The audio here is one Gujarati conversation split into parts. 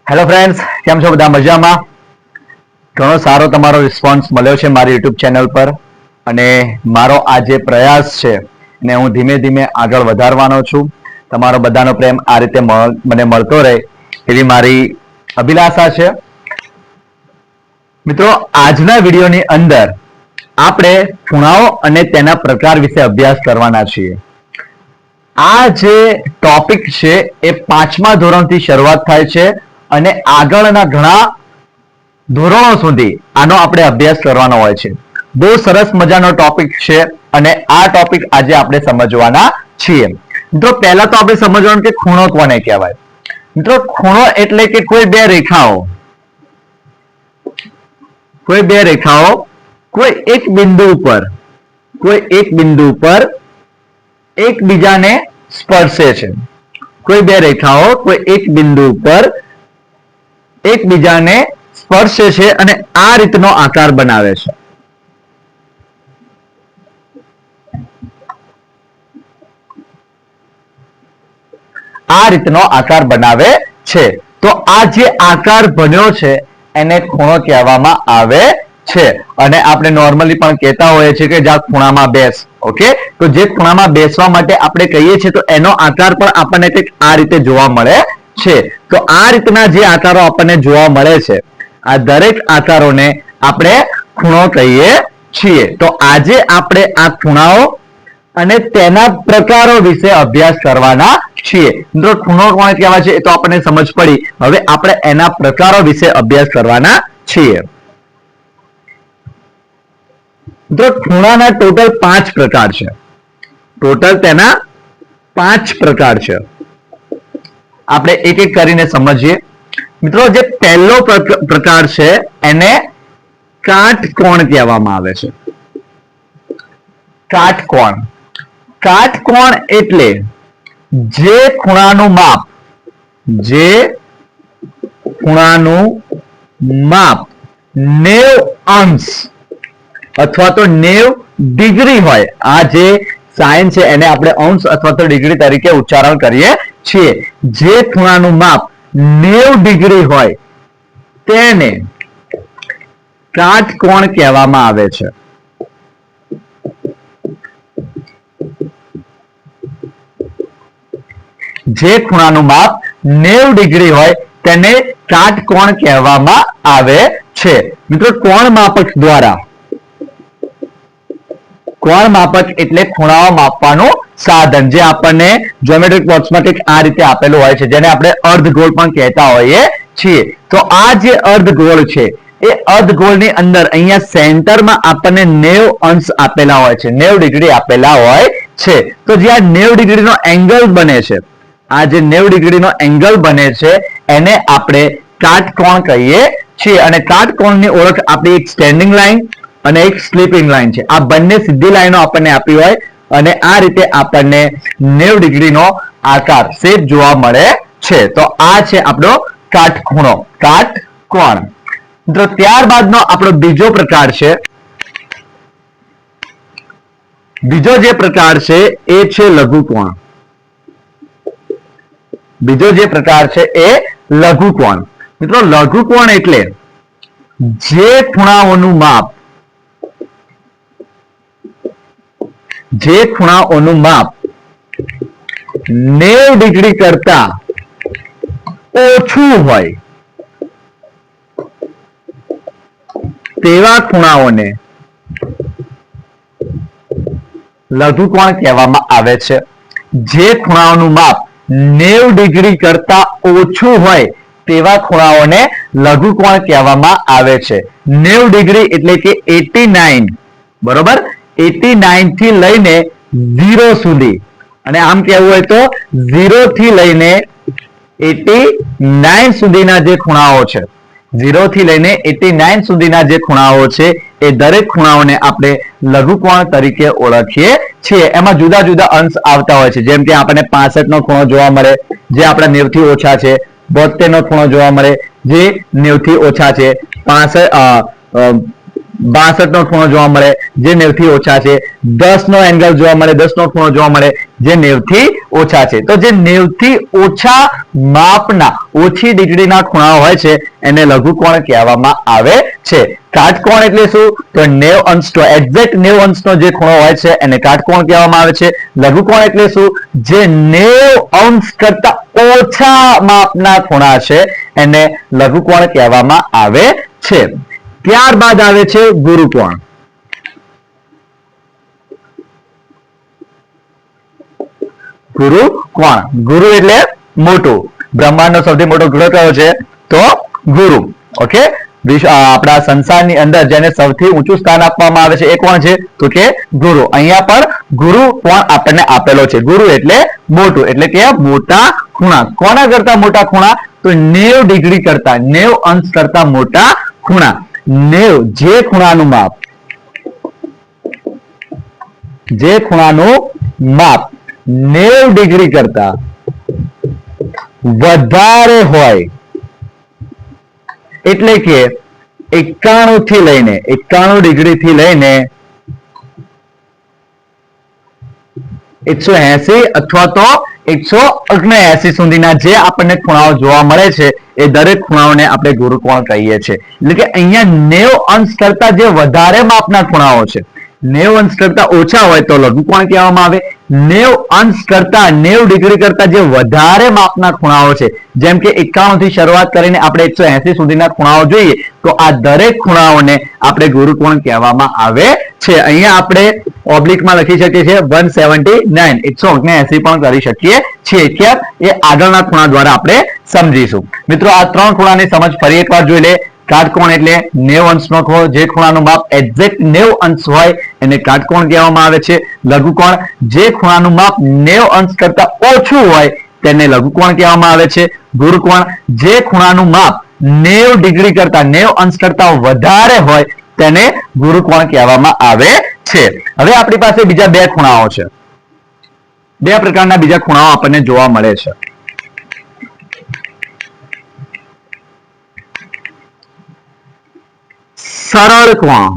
હેલો ફ્રેન્ડ્સ, કેમ છો બધા? મજામાં? ઘણો સારો તમારો રિસ્પોન્સ મળ્યો છે મારી યુટ્યુબ ચેનલ પર અને મારો આ જે પ્રયાસ છે ને હું ધીમે ધીમે આગળ વધારવાનો છું. તમારો બધાનો પ્રેમ આ રીતે મને મળતો રહે એવી મારી અભિલાષા છે. મિત્રો, આજના વિડીયોની અંદર આપણે ખૂણાઓ અને તેના પ્રકાર વિશે અભ્યાસ કરવાના છીએ. આ જે ટોપિક છે એ 5મા ધોરણથી શરૂઆત થાય છે અને આગળના ઘણા ધોરણો સુધી આનો આપણે અભ્યાસ કરવાનો હોય છે. બહુ સરસ મજાનો ટોપિક છે અને આ ટોપિક આજે આપણે સમજવાના છીએ. મિત્રો, પહેલા તો આપણે સમજવાનું કે ખૂણો કોને કહેવાય. મિત્રો, ખૂણો એટલે કે કોઈ બે રેખાઓ કોઈ એક બિંદુ ઉપર એકબીજાને સ્પર્શે છે. કોઈ બે રેખાઓ કોઈ એક બિંદુ ઉપર એકબીજાને સ્પર્શે છે અને આ રીતનો આકાર બનાવે છે. તો આ જે આકાર બન્યો છે એને ખૂણો કહેવામાં આવે છે અને આપણે નોર્મલી પણ કહેતા હોઈએ છીએ કે જા ખૂણામાં બેસ. ઓકે, તો જે ખૂણામાં બેસવા માટે આપણે કહીએ છીએ તો એનો આકાર પણ આપણને કંઈક આ રીતે જોવા મળે છે. તો આ રીતના જે આકારો આપણને જોવા મળે છે, આ દરેક આકારોને આપણે ખૂણો કહીએ છીએ. તો આજે આપણે આ ખૂણાઓ અને તેના પ્રકારો વિશે અભ્યાસ કરવાના છીએ. મિત્રો, ખૂણો કોને કહેવાય છે એ તો આપણને સમજ પડી. હવે આપણે એના પ્રકારો વિશે અભ્યાસ કરવાના છીએ. મિત્રો, ખૂણાના ટોટલ 5 પ્રકાર છે. તેના 5 પ્રકાર છે. આપણે એક એક કરીને સમજીએ. મિત્રો, જે પહેલો પ્રકાર છે એને કાટકોણ કહેવામાં આવે છે. કાટકોણ એટલે જે ખૂણાનું માપ 90 અંશ અથવા તો 90 ડિગ્રી હોય. આ જે સાઇન છે એને આપણે અંશ અથવા તો ડિગ્રી તરીકે ઉચ્ચારણ કરીએ છીએ. જે ખૂણાનું માપ 90 ડિગ્રી હોય તેને કાટકોણ કહેવામાં આવે છે. જે ખૂણાનું માપ 90 ડિગ્રી હોય તેને કાટકોણ કહેવામાં આવે છે. મિત્રો, કોણ માપક એટલે ખૂણાઓ માપવાનું સાધન, જે આપણને જ્યોમેટ્રિક બોક્સમાં કંઈક આ રીતે આપેલું હોય છે, જેને આપણે અર્ધગોળ પણ કહેતા હોઈએ છીએ. તો આ જે અર્ધગોળ છે એ અર્ધગોળની અંદર અહીંયા સેન્ટરમાં આપણને 90 અંશ આપેલા હોય છે, 90 ડિગ્રી આપેલા હોય છે. તો જે આ 90 ડિગ્રીનો એંગલ બને છે, આ જે 90 ડિગ્રીનો એંગલ બને છે એને આપણે કાટકોણ કહીએ છીએ. અને કાટકોણની ઓળખ આપણી એક સ્ટેન્ડિંગ લાઈન અને એક સ્લીપિંગ લાઈન છે. આ બંને સીધી લાઈનો આપણને આપી હોય અને આ રીતે આપણને 90 ડિગ્રીનો આકાર શેપ જોવા મળે છે. તો આ છે આપણો કાટકોણ. મિત્રો, ત્યારબાદનો આપણો બીજો પ્રકાર છે. બીજો જે પ્રકાર છે એ છે લઘુકોણ. મિત્રો, લઘુકોણ એટલે જે ખૂણાઓનું માપ 90 ડિગ્રી કરતા ઓછું હોય તેવા ખૂણાઓને લઘુકોણ કહેવામાં આવે છે. જે ખૂણાઓનું માપ 90 ડિગ્રી કરતા ઓછું હોય તેવા ખૂણાઓને લઘુકોણ કહેવામાં આવે છે. 90 ડિગ્રી એટલે કે 89, બરોબર, 89 થી લઈને 0 સુધી, અને આમ કહેવું હોય તો 0 થી લઈને 89 સુધીના જે ખૂણાઓ છે, 0 થી લઈને 89 સુધીના જે ખૂણાઓ છે એ દરેક ખૂણાઓને આપણે લઘુકોણ તરીકે ઓળખીએ છીએ. એમાં જુદા જુદા અંશ આવતા હોય છે, જેમ કે આપણને 65 નો ખૂણો જોવા મળે જે આપણા 90 થી ઓછા છે, 72 નો ખૂણો જોવા મળે જે 90 થી ઓછા છે, 62 નો ખૂણો જોવા મળે જે 90 થી ઓછા છે, 10 નો એંગલ જોવા મળે, 10 નો ખૂણો જોવા મળે જે 90 થી ઓછા છે. તો જે 90 થી ઓછા માપના ઓછી ડિગ્રીના ખૂણાઓ હોય છે એને લઘુકોણ કહેવામાં આવે છે. કાટકોણ એટલે શું? તો 90 અંશનો એક્ઝેક્ટ 90 અંશનો જે ખૂણો હોય છે એને કાટકોણ કહેવામાં આવે છે. લઘુકોણ એટલે શું? જે 90 અંશ કરતા ઓછા માપના ખૂણા છે એને લઘુકોણ કહેવામાં આવે છે. ત્યારબાદ આવે છે ગુરુકોણ. ગુરુકોણ, ગુરુ એટલે મોટું. બ્રહ્માંડનો સૌથી મોટો ગ્રહ કયો છે? તો ગુરુ. ઓકે, આપણા સંસારની અંદર જેને સૌથી ઊંચું સ્થાન આપવામાં આવે છે એ કોણ છે? તો કે ગુરુ. અહીંયા પણ ગુરુ કોણ આપણને આપેલો છે. ગુરુ એટલે મોટું, એટલે કે મોટા ખૂણા. કોના કરતા મોટા ખૂણા? તો 90 ડિગ્રી કરતા, 90 અંશ કરતા મોટા ખૂણા. 90 જે ખૂણાનું માપ, જે ખૂણાનું માપ 90 ડિગ્રી કરતા વધારે હોય, એટલે કે 91 થી લઈને 91 ડિગ્રી થી લઈને 180 અથવા તો 179 સુધીના જે આપણને ખૂણાઓ જોવા મળે છે એ દરેક ખૂણાઓને આપણે ગુરુકોણ કહીએ છીએ. એટલે કે અહીંયા 90 અંશ કરતા જે વધારે માપના ખૂણાઓ છે, 90 અંશ કરતા ઓછા હોય તો લઘુકોણ કહેવામાં આવે. 90 અંશ કરતા 90 ડિગ્રી કરતા જે વધારે માપના ખૂણાઓ છે, જેમ કે 91 થી શરૂઆત કરીને આપણે 180 સુધીના ખૂણાઓ જોઈએ તો આ દરેક ખૂણાઓને આપણે ગુરુકોણ કહેવામાં આવે છે. અહીંયા આપણે ઓબ્લિકમાં લખી શકીએ છીએ 179, 179 પણ કરી શકીએ છીએ. કેમ? એ આગળના ખૂણા દ્વારા આપણે સમજીશું. મિત્રો, આ ત્રણ ખૂણાની સમજ ફરી એકવાર જોઈ લે. કાટકોણ એટલે 90 અંશનો ખૂણો, જે ખૂણાનું માપ એક્ઝેક્ટ 90 અંશ હોય એને કાટકોણ કહેવામાં આવે છે. લઘુકોણ, જે ખૂણાનું માપ 90 અંશ કરતા ઓછું હોય તેને લઘુકોણ કહેવામાં આવે છે. ગુરુકોણ, જે ખૂણાનું માપ 90 ડિગ્રી કરતા 90 અંશ કરતા વધારે હોય તેને ગુરુકોણ કહેવામાં આવે છે. હવે આપણી પાસે બીજા બે ખૂણાઓ છે. બે પ્રકારના બીજા ખૂણાઓ આપણને જોવા મળે છે. સરળ કોણ.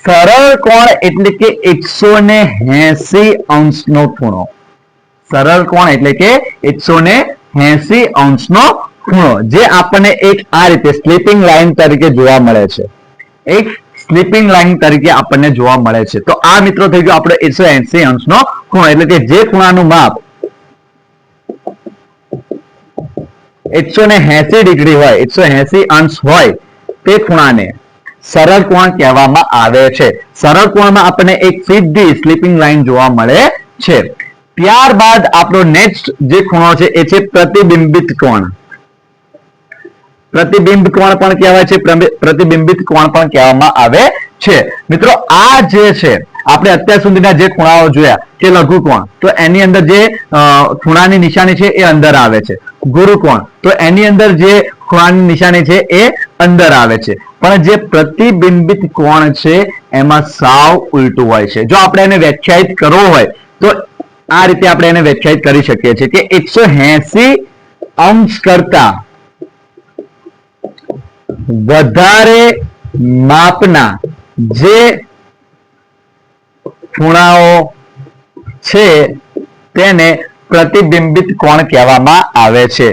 સરળ કોણ એટલે કે 180 અંશનો ખૂણો. સરળ કોણ એટલે કે 180 અંશનો ખૂણો, જે આપણને એક આ રીતે સ્લીપિંગ લાઈન તરીકે જોવા મળે છે. એક સ્લીપિંગ લાઈન તરીકે આપણને જોવા મળે છે. તો આ મિત્રો થઈ ગયો આપણે 180 અંશનો ખૂણો. એટલે કે જે ખૂણાનું માપ 180 ડિગ્રી હોય, 180 અંશ હોય તે ખૂણાને સરળ કોણ કહેવામાં આવે છે. સરળ કોણમાં આપણને એક સીધી સ્લીપિંગ લાઈન જોવા મળે છે. ત્યારબાદ આપણો નેક્સ્ટ જે ખૂણો છે એ છે પ્રતિબિંબિત કોણ. પ્રતિબિંબ કોણ પણ કહેવાય છે, પ્રતિબિંબિત કોણ પણ કહેવામાં આવે છે. મિત્રો, આ જે છે આપણે અત્યાર સુધીના જે ખૂણાઓ જોયા કે લઘુકોણ, તો એની અંદર જે ખૂણાની નિશાની છે એ અંદર આવે છે. ગુરુકોણ, તો એની અંદર જે ખૂણાની નિશાની છે એ અંદર આવે છે. પણ જે પ્રતિબિંબિત કોણ છે એમાં સાવ ઉલટું હોય છે. જો આપણે એને વ્યાખ્યાયિત કરવો હોય તો આ રીતે આપણે એને વ્યાખ્યાયિત કરી શકીએ છીએ કે 180 અંશ કરતા વધારે માપના જે ખૂણાઓ છે તેને પ્રતિબિંબિત કોણ કહેવામાં આવે છે.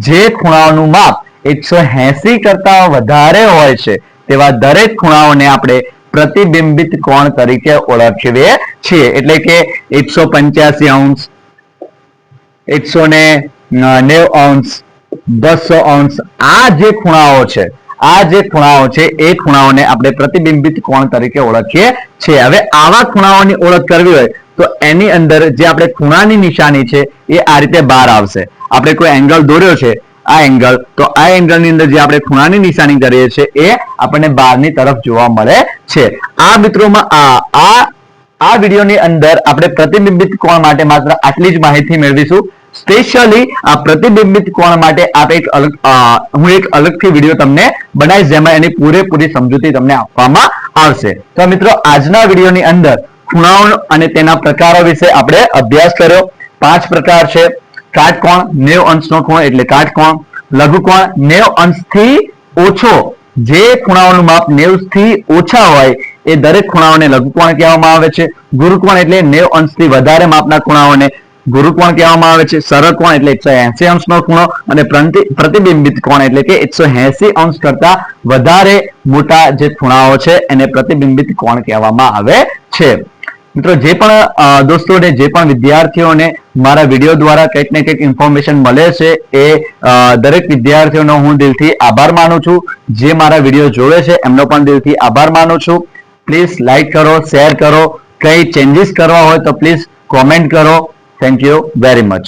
જે ખૂણાઓનું માપ 180 કરતા વધારે હોય છે તેવા દરેક ખૂણાઓને આપણે પ્રતિબિંબિત કોણ તરીકે ઓળખીએ છીએ. એટલે કે 185 અંશ, 190 અંશ, 200 અંશ, આ જે ખૂણાઓ છે, આ જે ખૂણાઓ છે એ ખૂણાઓને આપણે પ્રતિબિંબિત કોણ તરીકે ઓળખીએ છીએ. હવે આવા ખૂણાઓની ઓળખ કરવી હોય તો એની અંદર જે આપણે ખૂણાની નિશાની છે એ આ રીતે બહાર આવશે. આપણે કોઈ એંગલ દોર્યો છે, આ એંગલ, તો આ એંગલની અંદર જે આપણે ખૂણાની નિશાની કરીએ છીએ એ આપણને બહારની તરફ જોવા મળે છે. આ મિત્રોમાં આ વિડીયોની અંદર આપણે પ્રતિબિંબિત કોણ માટે માત્ર આટલી જ માહિતી મેળવીશું. સ્પેશિયલી આ પ્રતિબિંબિત કોણ માટે હું એક અલગથી વિડીયો તમને બનાવીશ જેમાં એની પૂરેપૂરી સમજૂતી તમને આપવામાં આવશે. તો મિત્રો, આજના વિડીયોની અંદર ખૂણાઓ અને તેના પ્રકારો વિશે આપણે અભ્યાસ કર્યો. 5 પ્રકાર છે. કાટકોણ, 90 અંશનો ખૂણો એટલે કાટકોણ. લઘુકોણ 90 અંશથી ઓછો, જે ખૂણાઓનું માપ 90 થી ઓછા હોય એ દરેક ખૂણાઓને લઘુકોણ કહેવામાં આવે છે. ગુરુકોણ એટલે 90 અંશથી વધારે માપના ખૂણાઓને ગુરુકોણ કહેવામાં આવે છે. સરળ કોણ એટલે 180 અંશનો ખૂણો અને પ્રતિબિંબિત કોણ એટલે કે 180 અંશ કરતા વધારે મોટા જે ખૂણાઓ છે એને પ્રતિબિંબિત કોણ કહેવામાં આવે છે. મિત્રો, જે પણ દોસ્તોને, જે પણ વિદ્યાર્થીઓને મારા વિડીયો દ્વારા કંઈક ને કંઈક ઇન્ફોર્મેશન મળે છે એ દરેક વિદ્યાર્થીઓનો હું દિલથી આભાર માનું છું. જે મારા વિડીયો જોવે છે એમનો પણ દિલથી આભાર માનું છું. પ્લીઝ લાઈક કરો, શેર કરો. કંઈ ચેન્જીસ કરવા હોય તો પ્લીઝ કોમેન્ટ કરો. Thank you very much.